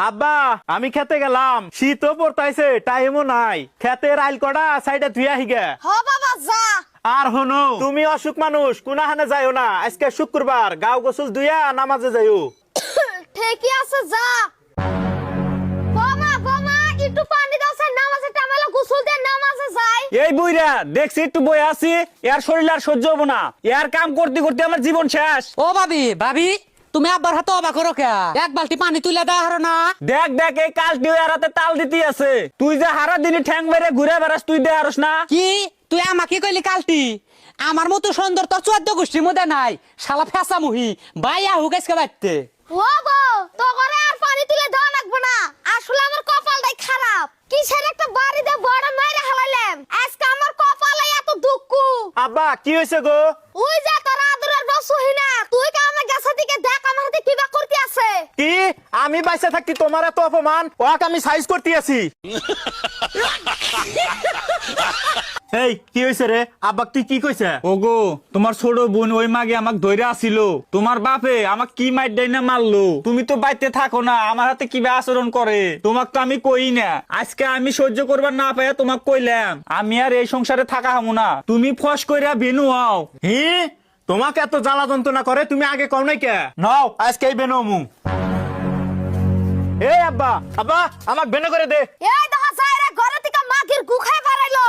আব্বা আমি খেতে গেলাম, শীতও পড়তাইছে, টাইমও নাই, খেতের আইল কড়া সাইডে ধুইয়া হিগে। হ বাবা যা। আর হনো তুমি অসুখ মানুষ, কোনাহানে যাইও না, আজকে শুক্রবার, গাও গোসল ধুইয়া নামাজে যাইও। ঠিকই আছে যা। বোমা বোমা একটু পানি দাও, স্যার নামাজে টাইমে গোসল দিয়ে নামাজে যাই। এই বুইরা দেখছি একটু বই আছি, এর শরীর আর সহ্য হবো না, এর কাম করতে করতে আমার জীবন শেষ। ও ভাবি ভাবি তুমি আব্বার হাতে অবাক করো কে? এক বালতি পানি তুলে দেওয়া হারো না? দেখ দেখ এই কালটি এর হাতে তাল দিতে আছে, তুই যে হারা দিনই ঠ্যাং মেরে ঘুরে বেড়াস, তুই দে হারস না। কি তুই আমাকে কইলি কালটি? আমার মতো সুন্দর তো 14 গোষ্ঠীর মধ্যে নাই, শালা ফেসা মুহি বাইয়া হুকেসকে বাইতে। ও গো তো করে আর পানি তুলে দেওয়া লাগবে না, আসলে আমার কপালটাই খারাপ। কিসের একটা বাড়িতে বড় মাইরে হালাইলাম, আজকে আমার কপালে এত দুঃখ। আব্বা কি হয়েছে গো? ওই যে তোর আদরের বসুহিনা, তুই কা আমার গাছে দিকে দেখ আমার হাতে কিবা করতে আছে। কি আমি বাইসে থাকতি তোমার এত অপমান? ওকে আমি সাইজ করতে আছি। এই কি হয়েছে রে? আব্বা তুই কি কইছে? ওগো তোমার ছোট বোন ওই মাগে আমাকে ধরে আসিল, তোমার বাপে আমাকে কি মাইর দেয় না মারলো, তুমি তো বাইতে থাকো না, আমার হাতে কি আচরণ করে তোমাকে তো আমি কই না। আজকে আমি সহ্য করবার না পাইয়া তোমাকে কইলাম আমি আর এই সংসারে থাকা হামু না, তুমি ফস কইরা বেনু হও। হি তোমাকে এত জ্বালা যন্ত্রণা করে, তুমি আগে কও নাই কে? নাও আজকে এই বেনমু। এই আব্বা আব্বা আমাক বেনো করে দে। এই দেখা যায় রে ঘরে থেকে মাগির গুখায় বাড়াইলো।